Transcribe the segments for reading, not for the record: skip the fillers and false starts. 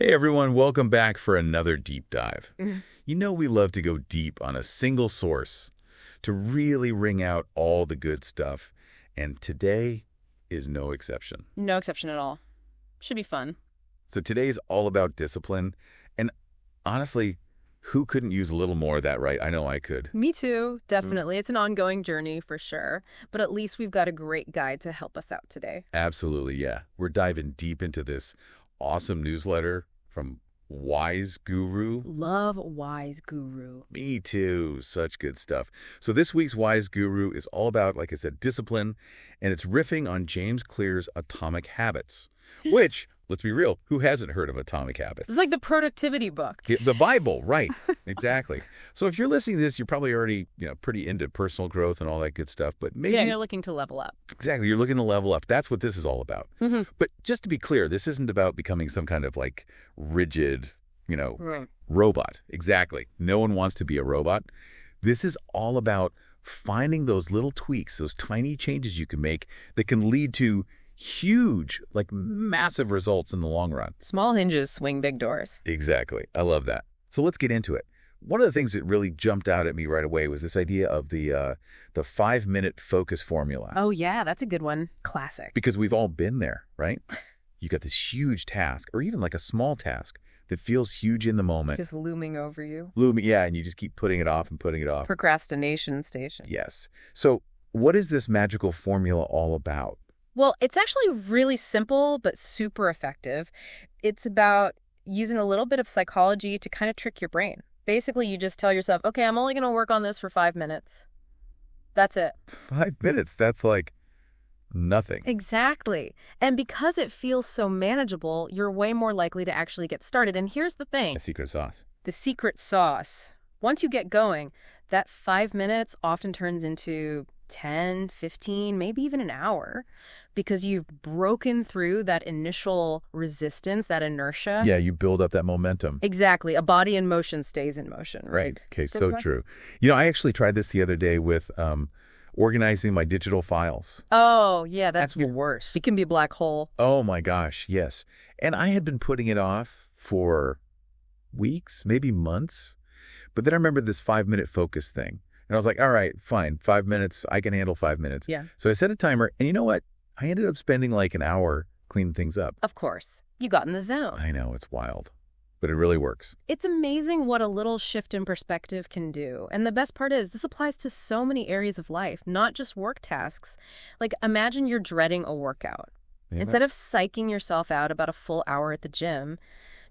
Hey everyone, welcome back for another deep dive. Mhm. You know we love to go deep on a single source to really wring out all the good stuff, and today is no exception. No exception at all. Should be fun. So today's all about discipline, and honestly, who couldn't use a little more of that, right? I know I could. Me too, definitely. It's an ongoing journey for sure, but at least we've got a great guide to help us out today. Absolutely, yeah. We're diving deep into this awesome newsletter from WYZEGURU. Love WYZEGURU. Me too. Such good stuff. So this week's Wise Guru is all about, like I said, discipline, and it's riffing on James Clear's Atomic Habits, which, let's be real, who hasn't heard of Atomic Habits? It's like the productivity book. The Bible, right. Exactly. So if you're listening to this, you're probably already, pretty into personal growth and all that good stuff, but maybe... Yeah, you're looking to level up. Exactly. You're looking to level up. That's what this is all about. Mm-hmm. But just to be clear, this isn't about becoming some kind of like rigid, Right. robot. Exactly. No one wants to be a robot. This is all about finding those little tweaks, those tiny changes you can make that can lead to huge, like massive results in the long run. Small hinges swing big doors. Exactly. I love that. So let's get into it. One of the things that really jumped out at me right away was this idea of the 5-minute focus formula. Oh, yeah, that's a good one. Classic. Because we've all been there, right? You got this huge task, or even like a small task that feels huge in the moment. It's just looming over you. Yeah, and you just keep putting it off and putting it off. Procrastination station. Yes. So what is this magical formula all about? Well, it's actually really simple, but super effective. It's about using a little bit of psychology to kind of trick your brain. Basically, you just tell yourself, okay, I'm only going to work on this for 5 minutes. That's it. 5 minutes, that's like nothing. Exactly. And because it feels so manageable, you're way more likely to actually get started. And here's the thing. A secret sauce. The secret sauce. Once you get going, that 5 minutes often turns into 10, 15, maybe even an hour, because you've broken through that initial resistance, that inertia. Yeah, you build up that momentum. Exactly. A body in motion stays in motion, right? Okay, so true. I actually tried this the other day with organizing my digital files. Oh, yeah, that's the worst. It can be a black hole. Oh my gosh, yes. And I had been putting it off for weeks, maybe months. But then I remembered this 5-minute focus thing. And I was like, all right, fine, 5 minutes. I can handle 5 minutes. Yeah. So I set a timer. And you know what? I ended up spending like an hour cleaning things up. Of course. You got in the zone. I know, it's wild. But it really works. It's amazing what a little shift in perspective can do. And the best part is this applies to so many areas of life, not just work tasks. Like imagine you're dreading a workout. Yeah. Instead of psyching yourself out about a full hour at the gym,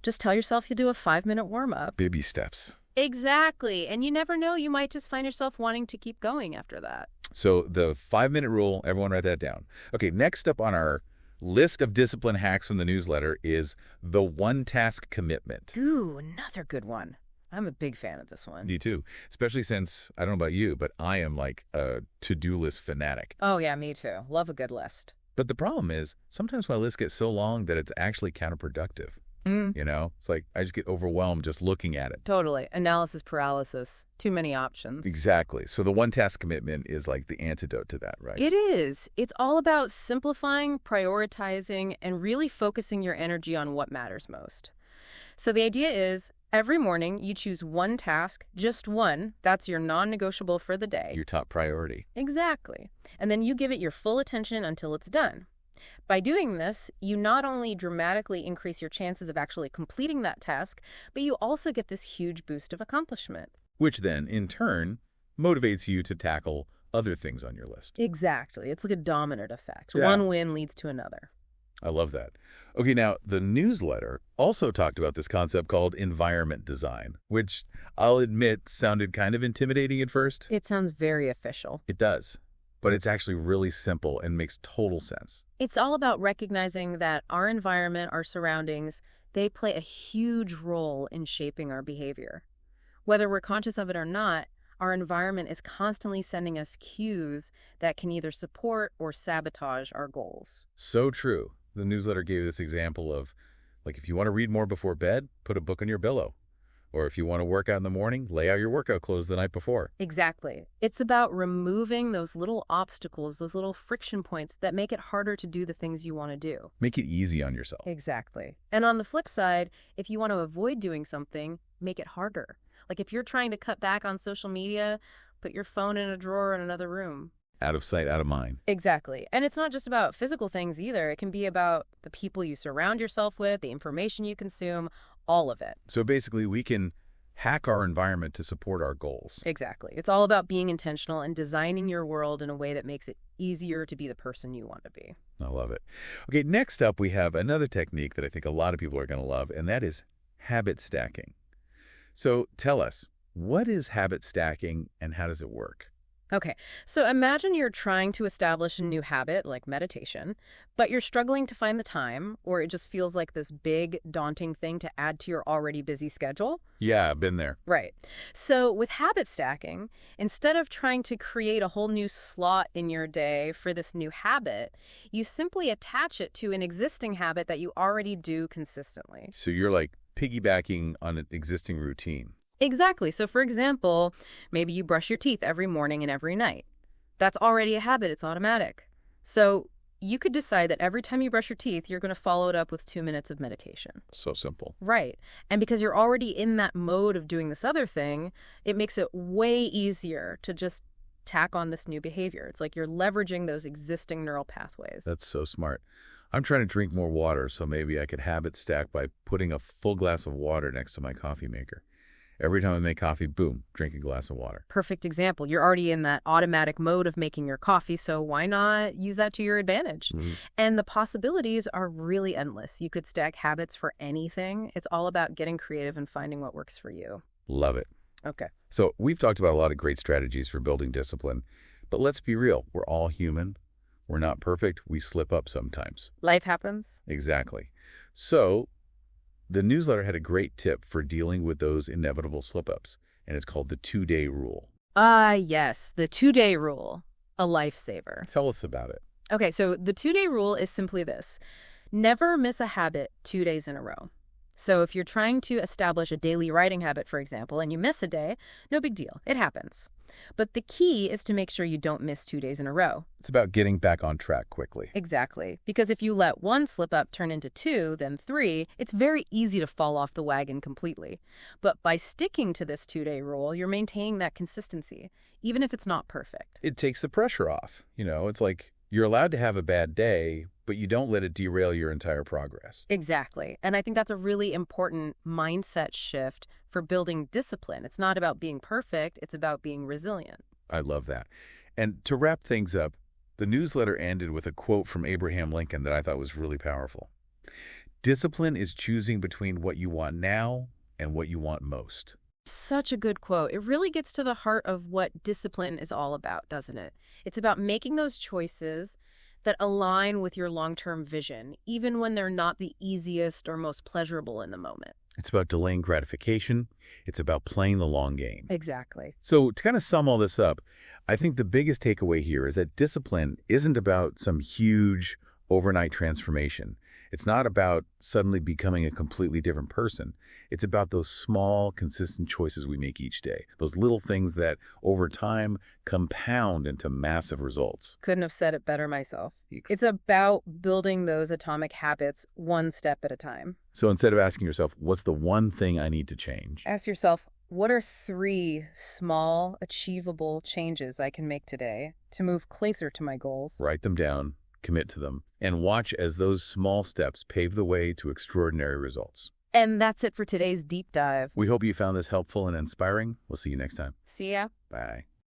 just tell yourself you do a 5-minute warm-up. Baby steps. Exactly. And you never know, you might just find yourself wanting to keep going after that. So the 5-minute rule, everyone write that down. Okay, next up on our list of discipline hacks from the newsletter is the one-task commitment. Ooh, another good one. I'm a big fan of this one. Me too, especially since, I don't know about you, but I am like a to-do list fanatic. Oh, yeah, me too. Love a good list. But the problem is, sometimes my list gets so long that it's actually counterproductive. It's like I just get overwhelmed just looking at it. Totally. Analysis paralysis. Too many options. Exactly. So the one-task commitment is like the antidote to that, right? It is. It's all about simplifying, prioritizing, and really focusing your energy on what matters most. So the idea is every morning you choose one task, just one. That's your non-negotiable for the day. Your top priority. Exactly. And then you give it your full attention until it's done. By doing this, you not only dramatically increase your chances of actually completing that task, but you also get this huge boost of accomplishment. Which then, in turn, motivates you to tackle other things on your list. Exactly. It's like a dominant effect. Yeah. One win leads to another. I love that. Okay, now, the newsletter also talked about this concept called environment design, which I'll admit sounded kind of intimidating at first. It sounds very official. It does. But it's actually really simple and makes total sense. It's all about recognizing that our environment, our surroundings, they play a huge role in shaping our behavior. Whether we're conscious of it or not, our environment is constantly sending us cues that can either support or sabotage our goals. So true. The newsletter gave this example of, like, if you want to read more before bed, put a book on your pillow. Or if you want to work out in the morning, lay out your workout clothes the night before. Exactly. It's about removing those little obstacles, those little friction points that make it harder to do the things you want to do. Make it easy on yourself. Exactly. And on the flip side, if you want to avoid doing something, make it harder. Like if you're trying to cut back on social media, put your phone in a drawer in another room. Out of sight, out of mind. Exactly. And it's not just about physical things either. It can be about the people you surround yourself with, the information you consume, all of it. So basically, we can hack our environment to support our goals. Exactly. It's all about being intentional and designing your world in a way that makes it easier to be the person you want to be. I love it. Okay, next up, we have another technique that I think a lot of people are going to love, and that is habit stacking. So tell us, what is habit stacking and how does it work? Okay, so imagine you're trying to establish a new habit like meditation, but you're struggling to find the time, or it just feels like this big, daunting thing to add to your already busy schedule. Yeah, I've been there. Right. So with habit stacking, instead of trying to create a whole new slot in your day for this new habit, you simply attach it to an existing habit that you already do consistently. So you're like piggybacking on an existing routine. Exactly. So for example, maybe you brush your teeth every morning and every night. That's already a habit. It's automatic. So you could decide that every time you brush your teeth, you're going to follow it up with 2 minutes of meditation. So simple. Right. And because you're already in that mode of doing this other thing, it makes it way easier to just tack on this new behavior. It's like you're leveraging those existing neural pathways. That's so smart. I'm trying to drink more water, so maybe I could habit stack by putting a full glass of water next to my coffee maker. Every time I make coffee, boom, drink a glass of water. Perfect example. You're already in that automatic mode of making your coffee, so why not use that to your advantage? Mm-hmm. And the possibilities are really endless. You could stack habits for anything. It's all about getting creative and finding what works for you. Love it. Okay. So we've talked about a lot of great strategies for building discipline, but let's be real. We're all human. We're not perfect. We slip up sometimes. Life happens. Exactly. So the newsletter had a great tip for dealing with those inevitable slip-ups, and it's called the 2-day rule. Yes, the 2-day rule, a lifesaver. Tell us about it. Okay, so the 2-day rule is simply this. Never miss a habit 2 days in a row. So if you're trying to establish a daily writing habit, for example, and you miss a day, no big deal. It happens. But the key is to make sure you don't miss 2 days in a row. It's about getting back on track quickly. Exactly. Because if you let one slip up turn into 2, then 3, it's very easy to fall off the wagon completely. But by sticking to this 2-day rule, you're maintaining that consistency, even if it's not perfect. It takes the pressure off. It's like you're allowed to have a bad day, but you don't let it derail your entire progress. Exactly. And I think that's a really important mindset shift for building discipline. It's not about being perfect. It's about being resilient. I love that. And to wrap things up, the newsletter ended with a quote from Abraham Lincoln that I thought was really powerful. Discipline is choosing between what you want now and what you want most. Such a good quote. It really gets to the heart of what discipline is all about, doesn't it? It's about making those choices that align with your long-term vision, even when they're not the easiest or most pleasurable in the moment. It's about delaying gratification. It's about playing the long game. Exactly. So to kind of sum all this up, I think the biggest takeaway here is that discipline isn't about some huge overnight transformation. It's not about suddenly becoming a completely different person. It's about those small, consistent choices we make each day, those little things that over time compound into massive results. Couldn't have said it better myself. It's about building those atomic habits one step at a time. So instead of asking yourself, what's the one thing I need to change? Ask yourself, what are 3 small, achievable changes I can make today to move closer to my goals? Write them down, commit to them, and watch as those small steps pave the way to extraordinary results. And that's it for today's deep dive. We hope you found this helpful and inspiring. We'll see you next time. See ya. Bye.